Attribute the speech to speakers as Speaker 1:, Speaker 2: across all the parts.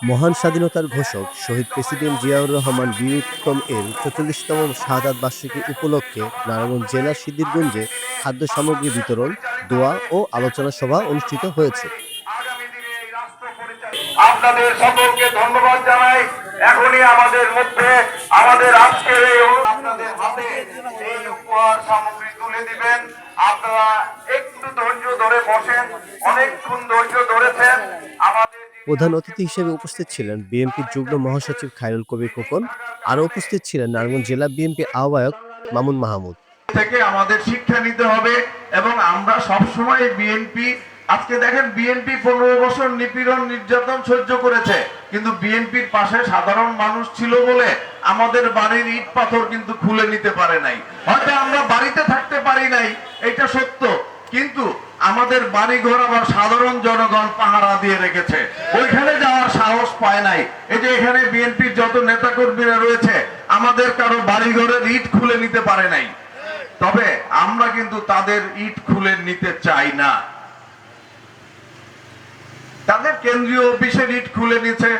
Speaker 1: মহান স্বাধীনতার ঘোষক শহীদ প্রেসিডেন্ট জিয়াউর রহমান বীর উত্তম এর ৪৪তম শাহাদাত বার্ষিকী উপলক্ষে নারায়ণগঞ্জ জেলার সিদ্ধিরগঞ্জে খাদ্য সামগ্রী বিতরণ, দোয়া ও আলোচনা সভা অনুষ্ঠিত হয়েছে।
Speaker 2: আপনাদের সকলকে ধন্যবাদ জানাই। এখনই আমাদের মধ্যে আমাদের আজকের এই আপনাদের হাতে এই উপহার সামগ্রী তুলে দিবেন। আপনারা একটু ধৈর্য ধরে বসেন, অনেকক্ষণ ধৈর্য ধরেছেন। আমাদের
Speaker 1: প্রধান অতিথি হিসেবে উপস্থিত ছিলেন বিএনপির যুগ্ম মহাসচিব খায়রুল কবির খোকন। আরও উপস্থিত ছিলেন নারায়ণগঞ্জ জেলা বিএনপি আহ্বায়ক মামুন মাহমুদ।
Speaker 2: থেকে আমাদের শিক্ষা নিতে হবে এবং আমরা সবসময় বিএনপি, আজকে দেখেন বিএনপি 15 বছর নিপীড়ন নির্যাতন সহ্য করেছে, কিন্তু বিএনপির পাশে সাধারণ মানুষ ছিল বলে আমাদের বাড়ির ইট পাথর কিন্তু খুলে নিতে পারে নাই। হয়তো আমরা বাড়িতে থাকতে পারি নাই, এটা সত্য, কিন্তু আমাদের বাড়ি ঘর আবার সাধারণ জনগণ পাহারা দিয়ে রেখেছে, ওইখানে যাওয়ার সাহস পায় নাই। এই যে এখানে বিএনপির যত নেতাকর্মীরা রয়েছে, আমাদের কারো বাড়ি ঘরের ইট খুলে নিতে পারে নাই, তবে আমরা কিন্তু তাদের ইট খুলে নিতে চাই না। তাদের কেন্দ্রীয় অফিসের ইট খুলে নিচ্ছে,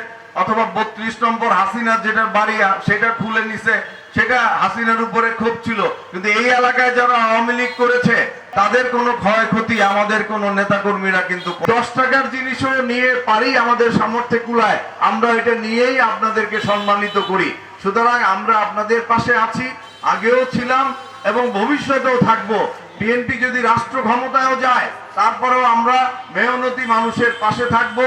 Speaker 2: অথবা 32 নম্বর হাসিনার যেটা বাড়ি সেটা খুলে নিছে, সেটা হাসিনার উপরে ক্ষোভ ছিল, কিন্তু এই এলাকায় যারা আওয়ামী লীগ করেছে তাদের কোনো ক্ষয়ক্ষতি আমাদের কোন নেতাকর্মীরা কিন্তু 10 টাকার জিনিসও নিয়ে পারি, আমাদের সামর্থ্যে কুলায়, আমরা এটা নিয়েই আপনাদেরকে সম্মানিত করি। সুতরাং আমরা আপনাদের পাশে আছি, আগেও ছিলাম এবং ভবিষ্যতেও থাকবো। বিএনপি যদি রাষ্ট্র ক্ষমতায়ও যায়, তারপরেও আমরা মেহনতি মানুষের পাশে থাকব,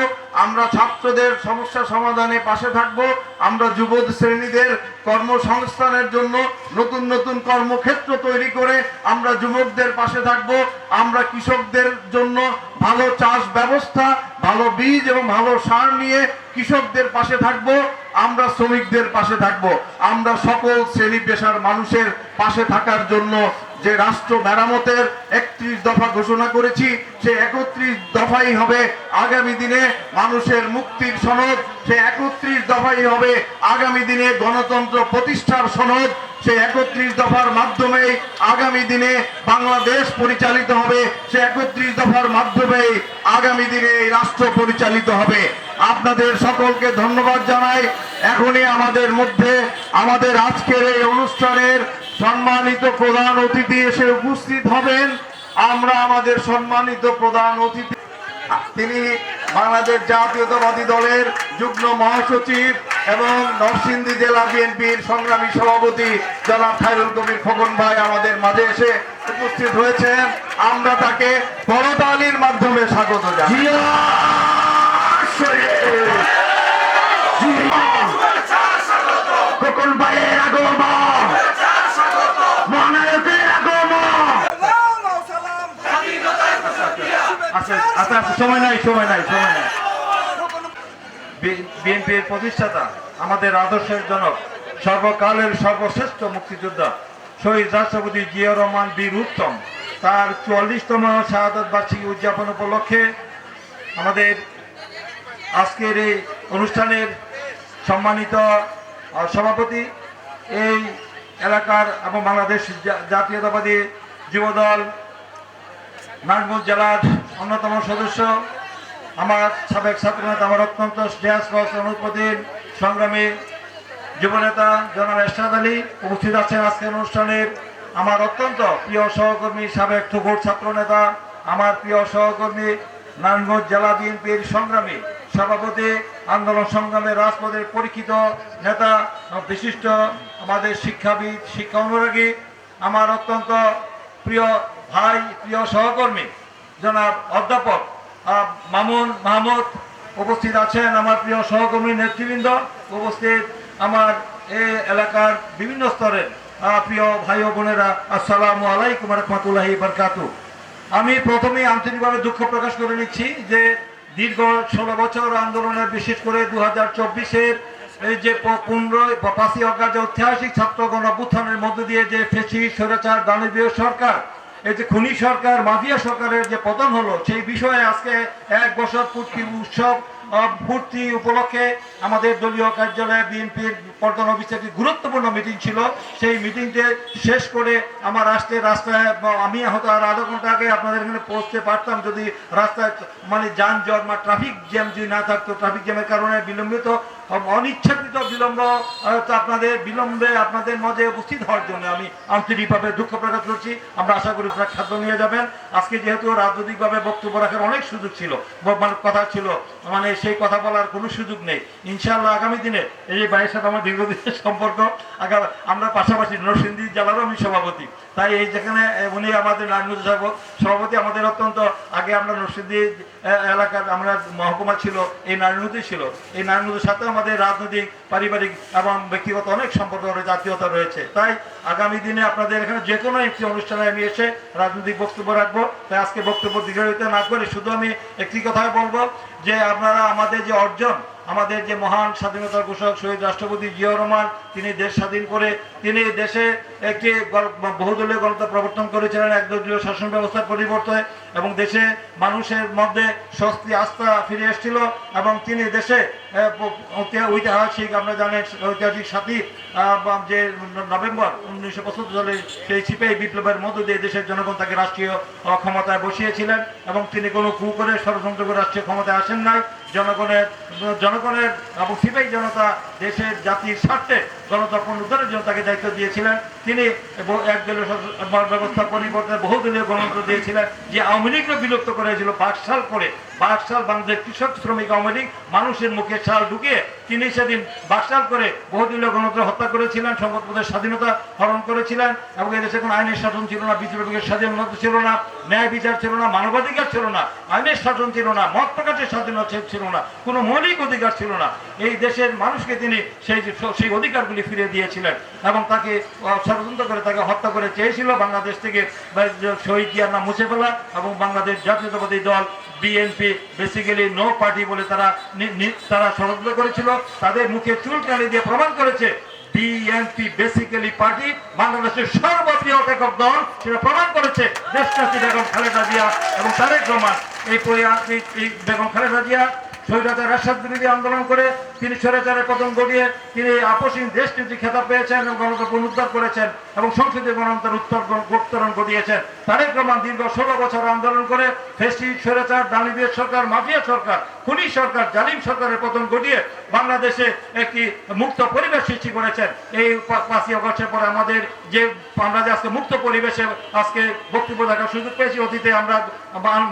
Speaker 2: আমরা ছাত্রদের সমস্যা সমাধানে পাশে থাকব, আমরা যুব শ্রেণীদের কর্মসংস্থানের জন্য নতুন নতুন কর্মক্ষেত্র তৈরি করে আমরা যুবকদের পাশে থাকব, আমরা কৃষকদের জন্য ভালো চাষ ব্যবস্থা, ভালো বীজ এবং ভালো সার নিয়ে কৃষকদের পাশে থাকব, আমরা শ্রমিকদের পাশে থাকব, আমরা সকল শ্রেণী পেশার মানুষের পাশে থাকার জন্য যে রাষ্ট্র মেরামতের 31 দফা ঘোষণা করেছি, সে 31 দফাই হবে আগামী দিনে মানুষের মুক্তির সনদ, সে 31 দফাই হবে আগামী দিনে গণতন্ত্র প্রতিষ্ঠার সনদ, সে 31 দফার মাধ্যমেই আগামী দিনে বাংলাদেশ পরিচালিত হবে, সে 31 দফার মাধ্যমেই আগামী দিনে এই রাষ্ট্র পরিচালিত হবে। আপনাদের সকলকে ধন্যবাদ জানাই। এখনই আমাদের মধ্যে আমাদের আজকের এই অনুষ্ঠানের সম্মানিত প্রধান অতিথি এসে উপস্থিত হবেন। আমরা আমাদের সম্মানিত প্রধান অতিথি, তিনি বাংলাদেশ জাতীয়তাবাদী দলের যুগ্ম মহাসচিব এবং নরসিংদী জেলা বিএনপির সংগ্রামী সভাপতি জনাব খায়রুল কবির খোকন ভাই আমাদের মাঝে এসে উপস্থিত হয়েছেন। আমরা তাকে করতালির মাধ্যমে স্বাগত জানাই। খোকন ভাইয়ের আগমন, মহানায়কের আগমন। আচ্ছা আচ্ছা, সময় নাই। বিএনপির প্রতিষ্ঠাতা, আমাদের আদর্শের জনক, সর্বকালের সর্বশ্রেষ্ঠ মুক্তিযোদ্ধা শহীদ রাষ্ট্রপতি জিয়াউর রহমান বীর উত্তম তার 44তম শাহাদাত বার্ষিকী উদযাপন উপলক্ষে আমাদের আজকের এই অনুষ্ঠানের সম্মানিত সভাপতি, এই এলাকার এবং বাংলাদেশ জাতীয়তাবাদী যুবদল নারায়ণগঞ্জ জেলার অন্যতম সদস্য, আমার সাবেক ছাত্রনেতা, আমার অত্যন্ত স্নেহাস্পদ অনুপদিন সংগ্রামী যুবনেতা জনাব এরশাদ আলী উপস্থিত আছেন আজকের অনুষ্ঠানের। আমার অত্যন্ত প্রিয় সহকর্মী, সাবেক ঠুকুর ছাত্রনেতা, আমার প্রিয় সহকর্মী, নারায়ণগঞ্জ জেলা বিএনপির সংগ্রামী সভাপতি, আন্দোলন সংগ্রামের রাজপথের পরীক্ষিত নেতা, বিশিষ্ট আমাদের শিক্ষাবিদ, শিক্ষা অনুরাগী, আমার অত্যন্ত প্রিয় ভাই, প্রিয় সহকর্মী জনাব অধ্যাপক মামুন মাহমুদ উপস্থিত আছেন, আমার প্রিয় সহকর্মী নেতৃবৃন্দ উপস্থিত, আমার এই এলাকার বিভিন্ন স্তরের প্রিয় ভাই ও বোনেরা, আসসালামু আলাইকুম রহমতুল্লাহি বারকাতু। আমি প্রথমেই আন্তরিকভাবে দুঃখ প্রকাশ করে নিচ্ছি যে দীর্ঘ 16 বছর আন্দোলনের, বিশেষ করে 2024-এর এই যে 5ই অগাস্ট ঐতিহাসিক ছাত্র গণ অভ্যুত্থানের মধ্য দিয়ে যে ফ্যাসিস্ট স্বৈরাচার দানবীয় সরকার
Speaker 3: এই যে খুনি সরকার মাফিয়া সরকারের যে পতন হলো সেই বিষয়ে আজকে 1 বছর পূর্তি উৎসব পূর্তি উপলক্ষে আমাদের দলীয় কার্যালয়ে বিএনপির পল্টন অফিসে একটি গুরুত্বপূর্ণ মিটিং ছিল। সেই মিটিংটি শেষ করে আমার রাস্তায় আমি হয়তো আর আধা ঘন্টা আগে আপনাদের এখানে পৌঁছতে পারতাম যদি রাস্তায় মানে যানজট বা ট্রাফিক জ্যাম যদি না থাকতো। ট্রাফিক জ্যামের কারণে বিলম্বিত অনিচ্ছাকৃত বিলম্বে আপনাদের মাঝে উপস্থিত হওয়ার জন্য আমি আন্তরিকভাবে দুঃখ প্রকাশ করছি। আমরা আশা করি আপনারা খাদ্য নিয়ে যাবেন। আজকে যেহেতু রাজনৈতিকভাবে বক্তব্য রাখার অনেক সুযোগ ছিল, মানে কথা ছিল, মানে সেই কথা বলার কোনো সুযোগ নেই। ইনশাআল্লাহ আগামী দিনে এই যে ভাইয়ের সাথে আমার দীর্ঘদিনের সম্পর্ক, আমরা পাশাপাশি নরসিংদী জেলারও আমি সভাপতি, তাই এই যেখানে উনি আমাদের নারায়ণগঞ্জ সভাপতি, আমাদের অত্যন্ত আগে আমরা নরসিংদী এলাকার আমরা মহকুমা ছিল, এই নারায়ণগঞ্জই ছিল। এই নারায়ণগঞ্জের সাথে আমাদের রাজনৈতিক পারিবারিক এবং ব্যক্তিগত অনেক সম্পর্ক জাতীয়তা রয়েছে। তাই আগামী দিনে আপনাদের এখানে যে কোনো একটি অনুষ্ঠানে আমি এসে রাজনৈতিক বক্তব্য রাখবো। তাই আজকে বক্তব্য দীর্ঘায়িত না করে শুধু আমি একটি কথাই বলবো যে আপনারা আমাদের যে অর্জন, আমাদের যে মহান স্বাধীনতার ঘোষক শহীদ রাষ্ট্রপতি জিয়াউর রহমান, তিনি দেশ স্বাধীন করে তিনি দেশে একটি বহুদলীয় গণতন্ত্র প্রবর্তন করেছিলেন, একদলীয় শাসন ব্যবস্থার পরিবর্তে, এবং দেশে মানুষের মধ্যে স্বস্তি আস্থা ফিরে এসেছিল। এবং তিনি দেশে ঐতিহাসিক, আপনারা জানেন ঐতিহাসিক 7ই যে নভেম্বর 1975 সালে সেই সিপাহী বিপ্লবের মধ্য দিয়ে দেশের জনগণ তাকে রাষ্ট্রীয় ক্ষমতায় বসিয়েছিলেন, এবং তিনি কোনো কু করে ষড়যন্ত্র করে রাষ্ট্রীয় ক্ষমতায় আসেন নাই। জনগণের এবং সিপাহী জনতা দেশের জাতির স্বার্থে গণতন্ত্র পুনরুদ্ধারের জন্য তাকে দায়িত্ব দিয়েছিলেন। তিনি একদলীয় ব্যবস্থা পরিবর্তনে বহুদলীয় গণতন্ত্র দিয়েছিলেন, যে আওয়ামী লীগকে বিলুপ্ত করেছিল 5 করে বাংলাদেশ কৃষক শ্রমিক আওয়ামী লীগ মানুষের মুখে শাল ঢুকিয়ে তিনি সেদিন বাকশাল করে বহুদলীয় গণতন্ত্র হত্যা করেছিলেন, সম্পদের স্বাধীনতা হরণ করেছিলেন, এবং এদেশে কোনো আইনের শাসন ছিল না, বিচারের স্বাধীনতা ছিল না, ন্যায় বিচার ছিল না, মানবাধিকার ছিল না, আইনের শাসন ছিল না, মত প্রকাশের স্বাধীনতা ছিল না, কোনো মৌলিক অধিকার ছিল না। এই দেশের মানুষকে তিনি সেই অধিকারগুলি ফিরিয়ে দিয়েছিলেন, এবং তাকে ষড়যন্ত্র করে তাকে হত্যা করে চেয়েছিল বাংলাদেশ থেকে শহীদ জিয়ার নাম মুছে ফেলা, এবং বাংলাদেশ জাতীয়তাবাদী দল বিএনপি বেসিক্যালি নো পার্টি বলে তারা ষড়যন্ত্র করেছিল। তাদের মুখে চুলকানি দিয়ে প্রমাণ করেছে বিএনপি বেসিক্যালি পার্টি বাংলাদেশের সর্ববৃহৎ একক দল, সেটা প্রমাণ করেছে দেশনেত্রী বেগম খালেদা জিয়া এবং তারেক রহমান। এই বেগম খালেদা জিয়া স্বৈরাচার রাশাদ বিরোধী আন্দোলন করে তিনি স্বৈরাচারের পতন ঘটিয়ে তিনি আপসহীন দেশনীতি খেতাব পেয়েছেন এবং গণতন্ত্র পুনরুদ্ধার করেছেন এবং সংসদীয় গণতন্ত্র উত্তরণ ঘটিয়েছেন। তারেক রহমান দীর্ঘ 16 বছর আন্দোলন করে ফ্যাসিস্ট স্বৈরাচার দানিবের সরকার, মাফিয়া সরকার, খুনি সরকার, জালিম সরকারের পতন ঘটিয়ে বাংলাদেশে একটি মুক্ত পরিবেশ সৃষ্টি করেছেন। এই 5ই আগস্টের পরে আমরা যে আজকে মুক্ত পরিবেশে আজকে বক্তব্য দেখার সুযোগ পেয়েছি। অতীতে আমরা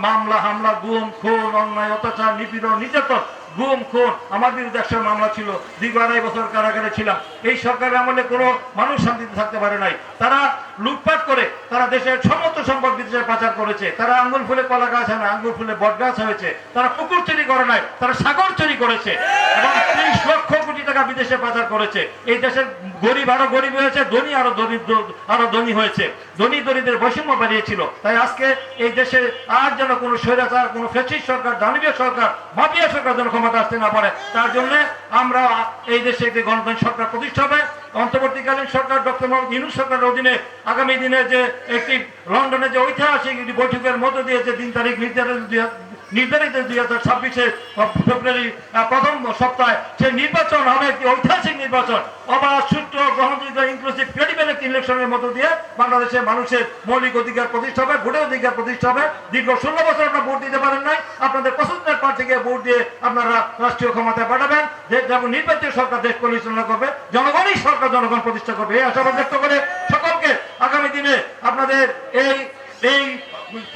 Speaker 3: মামলা, হামলা, গুম, খুন, অন্যায়, অত্যাচার, নিপীড়ন, নির্যাতন, গুম, খুন, আমার বিরুদ্ধে 100 মামলা ছিল, দীর্ঘ 2.5 বছর কারাগারে ছিলাম। এই সরকারের আমলে কোনো মানুষ শান্তিতে থাকতে পারে নাই। তারা লুটপাট করে তারা দেশের সমস্ত সম্পদ বিদেশে পাচার করেছে। তারা আঙ্গুল ফুলে কলা গাছ হয় না, আঙ্গুল ফুলে বট গাছ হয়েছে। তারা পুকুর চুরি করে নাই, তারা সাগর চুরি করেছে, এবং 30 লক্ষ কোটি টাকা বিদেশে পাচার করেছে। এই দেশের গরিব আরো গরিব হয়েছে, ধনী আরো ধনী হয়েছে, ধনী দরিদ্রের বৈষম্য বাড়িয়েছিল। তাই আজকে এই দেশে আর যেন কোনো স্বৈরাচার, কোনো ফ্যাসিস্ট সরকার, দানবীয় সরকার, মাফিয়া সরকার যেন ক্ষমতা আসতে না পারে, তার জন্য আমরা এই দেশে একটি গণতান্ত্রিক সরকার প্রতিষ্ঠা হবে। অন্তর্বর্তীকালীন সরকার ডক্টর মোহাম্মদ ইউনূস সরকারের অধীনে আগামী দিনে যে একটি লন্ডনে যে ঐতিহাসিক একটি বৈঠকের মধ্য দিয়ে যে 3 তারিখ নির্ধারিত 2026 ফেব্রুয়ারি প্রথম সপ্তাহে সেই নির্বাচন হবে, একটি ঐতিহাসিক নির্বাচন, অবাধ, সুষ্ঠু, গ্রহণযোগ্য, ইনক্লুসিভ, ক্রেডিবল একটি ইলেকশনের মধ্য দিয়ে বাংলাদেশের মানুষের মৌলিক অধিকার প্রতিষ্ঠা হবে, ভোটের অধিকার প্রতিষ্ঠা হবে। দীর্ঘ 16 বছর আপনারা ভোট দিতে পারেন নাই, আপনাদের পছন্দের প্রার্থীকে ভোট দিয়ে আপনারা রাষ্ট্রীয় ক্ষমতায় পাঠাবেন, যেমন নির্বাচিত সরকার দেশ পরিচালনা করবে, জনগণই সরকার, জনগণ প্রতিষ্ঠা করবে। এই আশাবাদ ব্যক্ত করে সকলকে আগামী দিনে আপনাদের এই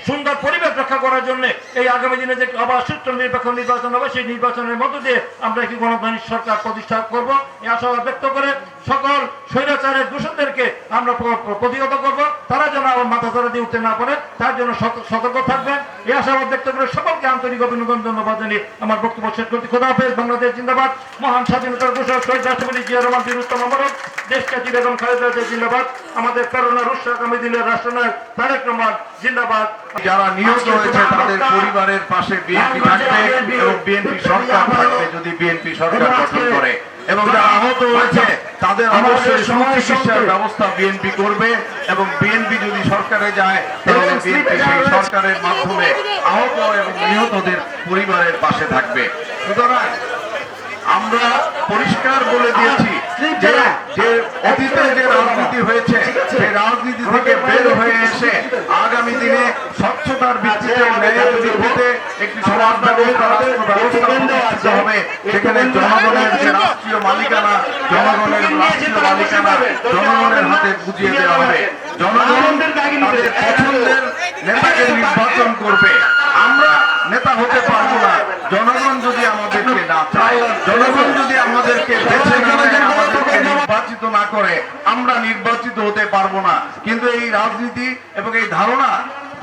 Speaker 3: সুন্দর পরিবেশ রক্ষা করার জন্য এই আগামী দিনে যে আবার সুষ্ঠু নিরপেক্ষ নির্বাচন হবে, সেই নির্বাচনের মধ্য দিয়ে আমরা একটি গণতান্ত্রিক সরকার প্রতিষ্ঠা করব। এই আশাবাদ ব্যক্ত করে সকল স্বৈরাচারের দূষণদেরকে আমরা প্রতিহত করব, তারা যেন আবার মাথা ধরে দিয়ে উঠতে না পারে, তার জন্য সতর্ক থাকবেন। এই আশাবাদ ব্যক্ত করে সকলকে আন্তরিক অভিনন্দন, ধন্যবাদ জানিয়ে আমার বক্তব্য শেষ করছি। খোদা হাফেজ। বাংলাদেশ জিন্দাবাদ। মহান স্বাধীনতার ঘোষক শহীদ রাষ্ট্রপতি জিয়াউর রহমান বীরুত্তম অমর। দেশনেত্রী বেগম খালেদা জিয়া জিন্দাবাদ। আমাদের প্রেরণার উৎস আগামী দিনের রাষ্ট্রনায়ক তারেক রহমান জিন্দাবাদ।
Speaker 2: যারা নিহত হয়েছে তাদের পরিবারের পাশে বিএনপি থাকবে এবং বিএনপি সরকার থাকবে যদি বিএনপি সরকার গঠন করে, এবং যারা আহত হয়েছে তাদের অবশ্যই সুচিকিৎসার ব্যবস্থা বিএনপি করবে, এবং বিএনপি যদি সরকারে যায় তাহলে বিএনপি সেই সরকারের মাধ্যমে আহত এবং নিহতদের পরিবারের পাশে থাকবে। সুতরাং আমরা পরিষ্কার বলে দিয়েছি যে অতীতে যে রাজনীতি হয়েছে সেই রাজনীতি থেকে বের হয়ে এসে আগামী দিনে স্বচ্ছতার ভিত্তিতে ন্যায়ের ভিত্তিতে একটি সমাজ ব্যবস্থা রাষ্ট্র ব্যবস্থা প্রতিষ্ঠিত হবে, যেখানে জনগণের যে রাষ্ট্রীয় মালিকানা, জনগণের রাষ্ট্রীয় মালিকানা জনগণের হাতে বুঝিয়ে দেওয়া হবে। জনগণ তাদের পছন্দের নেতাকে নির্বাচন করবে। আমরা নেতা হতে পারবো না জনগণ যদি আমাদেরকে না চায়, জনগণ যদি আমাদেরকে বেছে না নেয়, আমাদেরকে নির্বাচিত না করে, আমরা নির্বাচিত হতে পারবো না। কিন্তু এই রাজনীতি এবং এই ধারণা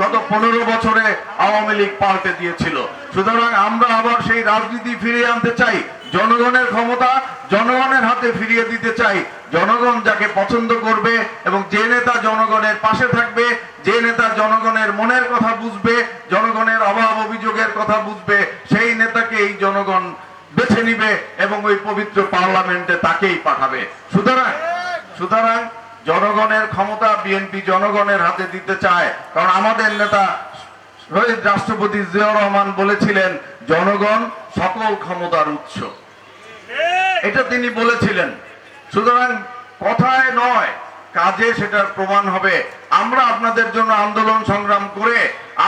Speaker 2: গত 15 বছরে আওয়ামী লীগ পাল্টে দিয়েছিল। সুতরাং আমরা আবার সেই রাজনীতি ফিরিয়ে আনতে চাই, জনগণের ক্ষমতা জনগণের হাতে ফিরিয়ে দিতে চাই। জনগণ যাকে পছন্দ করবে এবং যে নেতা জনগণের পাশে থাকবে, যে নেতা জনগণের মনের কথা বুঝবে, জনগণের অভাব অভিযোগের কথা বুঝবে, সেই নেতাকে এই জনগণ বেছে নিবে এবং ওই পবিত্র পার্লামেন্টে তাকেই পাঠাবে। সুতরাং জনগণের ক্ষমতা বিএনপি জনগণের হাতে দিতে চায়, কারণ আমাদের নেতা শহীদ রাষ্ট্রপতি জিয়াউর রহমান বলেছিলেন জনগণ সকল ক্ষমতার উৎস, এটা তিনি বলেছিলেন। সুতরাং কথায় নয় কাজে সেটার প্রমাণ হবে। আমরা আপনাদের জন্য আন্দোলন সংগ্রাম করে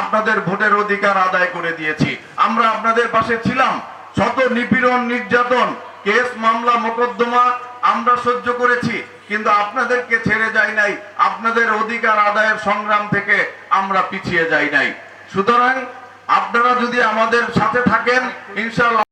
Speaker 2: আপনাদের ভোটের অধিকার আদায় করে দিয়েছি, আমরা আপনাদের পাশে ছিলাম। শত নিপীড়ন নির্যাতন কেস মামলা মোকদ্দমা আমরা সহ্য করেছি, কিন্তু আপনাদেরকে ছেড়ে যাই নাই, আপনাদের অধিকার আদায়ের সংগ্রাম থেকে আমরা পিছিয়ে যাই নাই। সুতরাং আপনারা যদি আমাদের সাথে থাকেন ইনশাআল্লাহ